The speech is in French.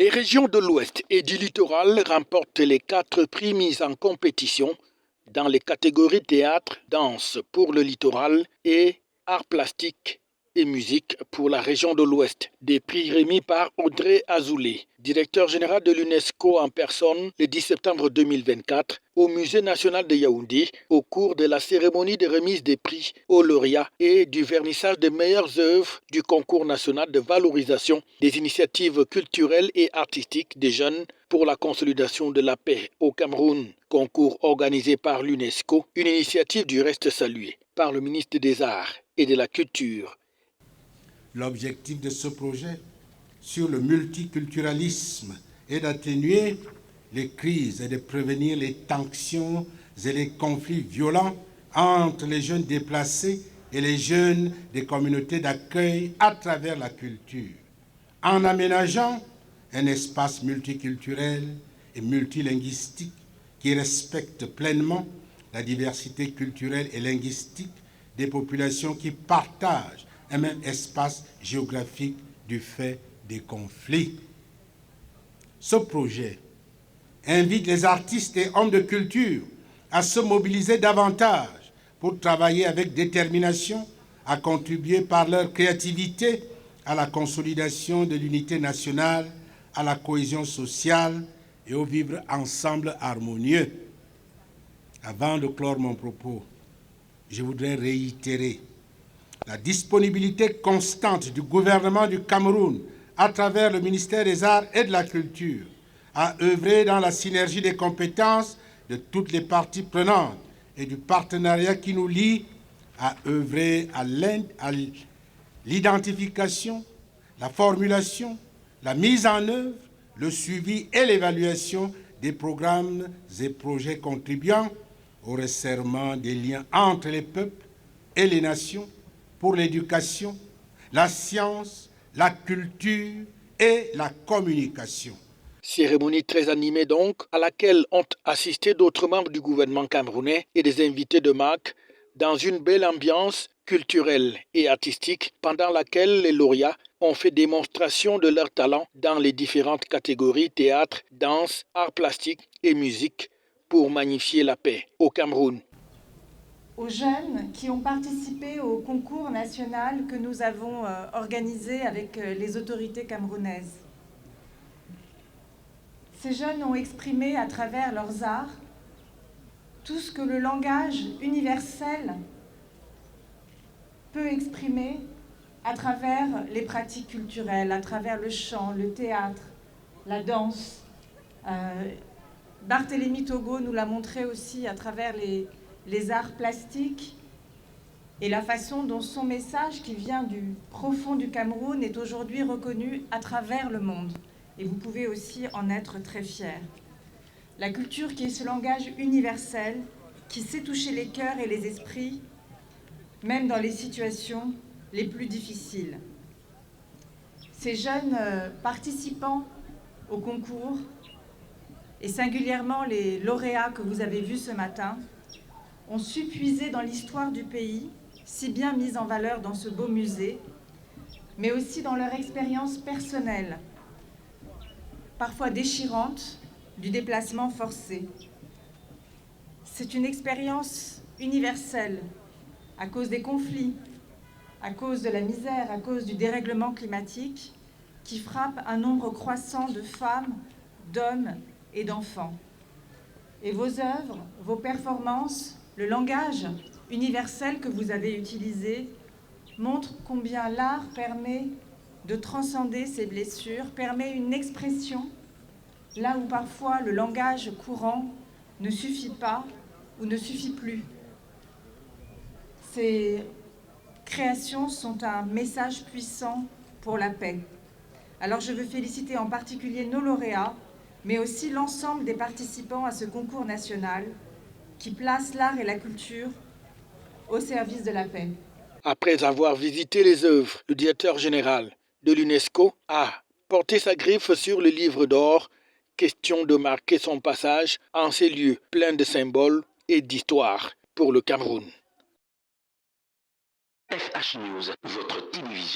Les régions de l'Ouest et du littoral remportent les 4 prix mis en compétition dans les catégories théâtre, danse pour le littoral et arts plastiques et musique pour la région de l'Ouest. Des prix remis par Audrey Azoulay, directeur général de l'UNESCO en personne le 10 septembre 2024 au Musée national de Yaoundé au cours de la cérémonie de remise des prix aux lauréats et du vernissage des meilleures œuvres du concours national de valorisation des initiatives culturelles et artistiques des jeunes pour la consolidation de la paix au Cameroun, concours organisé par l'UNESCO, une initiative du reste saluée par le ministre des Arts et de la Culture. L'objectif de ce projet sur le multiculturalisme est d'atténuer les crises et de prévenir les tensions et les conflits violents entre les jeunes déplacés et les jeunes des communautés d'accueil à travers la culture, en aménageant un espace multiculturel et multilinguistique qui respecte pleinement la diversité culturelle et linguistique des populations qui partagent un même espace géographique du fait des conflits. Ce projet invite les artistes et hommes de culture à se mobiliser davantage pour travailler avec détermination, à contribuer par leur créativité à la consolidation de l'unité nationale, à la cohésion sociale et au vivre ensemble harmonieux. Avant de clore mon propos, je voudrais réitérer la disponibilité constante du gouvernement du Cameroun à travers le ministère des Arts et de la Culture à œuvrer dans la synergie des compétences de toutes les parties prenantes et du partenariat qui nous lie à œuvrer à l'identification, la formulation, la mise en œuvre, le suivi et l'évaluation des programmes et projets contribuant au resserrement des liens entre les peuples et les nations pour l'éducation, la science, la culture et la communication. Cérémonie très animée donc, à laquelle ont assisté d'autres membres du gouvernement camerounais et des invités de marque dans une belle ambiance culturelle et artistique pendant laquelle les lauréats ont fait démonstration de leur talent dans les différentes catégories théâtre, danse, arts plastiques et musique pour magnifier la paix au Cameroun. Aux jeunes qui ont participé au concours national que nous avons organisé avec les autorités camerounaises. Ces jeunes ont exprimé à travers leurs arts tout ce que le langage universel peut exprimer à travers les pratiques culturelles, à travers le chant, le théâtre, la danse. Barthélemy Togo nous l'a montré aussi à travers les arts plastiques et la façon dont son message, qui vient du profond du Cameroun, est aujourd'hui reconnu à travers le monde. Et vous pouvez aussi en être très fiers. La culture qui est ce langage universel, qui sait toucher les cœurs et les esprits, même dans les situations les plus difficiles. Ces jeunes participants au concours, et singulièrement les lauréats que vous avez vus ce matin, ont su puiser dans l'histoire du pays, si bien mise en valeur dans ce beau musée, mais aussi dans leur expérience personnelle, parfois déchirante, du déplacement forcé. C'est une expérience universelle, à cause des conflits, à cause de la misère, à cause du dérèglement climatique, qui frappe un nombre croissant de femmes, d'hommes et d'enfants. Et vos œuvres, vos performances, le langage universel que vous avez utilisé montrent combien l'art permet de transcender ces blessures, permet une expression là où parfois le langage courant ne suffit pas ou ne suffit plus. Ces créations sont un message puissant pour la paix. Alors je veux féliciter en particulier nos lauréats, mais aussi l'ensemble des participants à ce concours national qui place l'art et la culture au service de la paix. Après avoir visité les œuvres, le directeur général de l'UNESCO a porté sa griffe sur le livre d'or, question de marquer son passage en ces lieux pleins de symboles et d'histoire pour le Cameroun. FH News, votre télévision.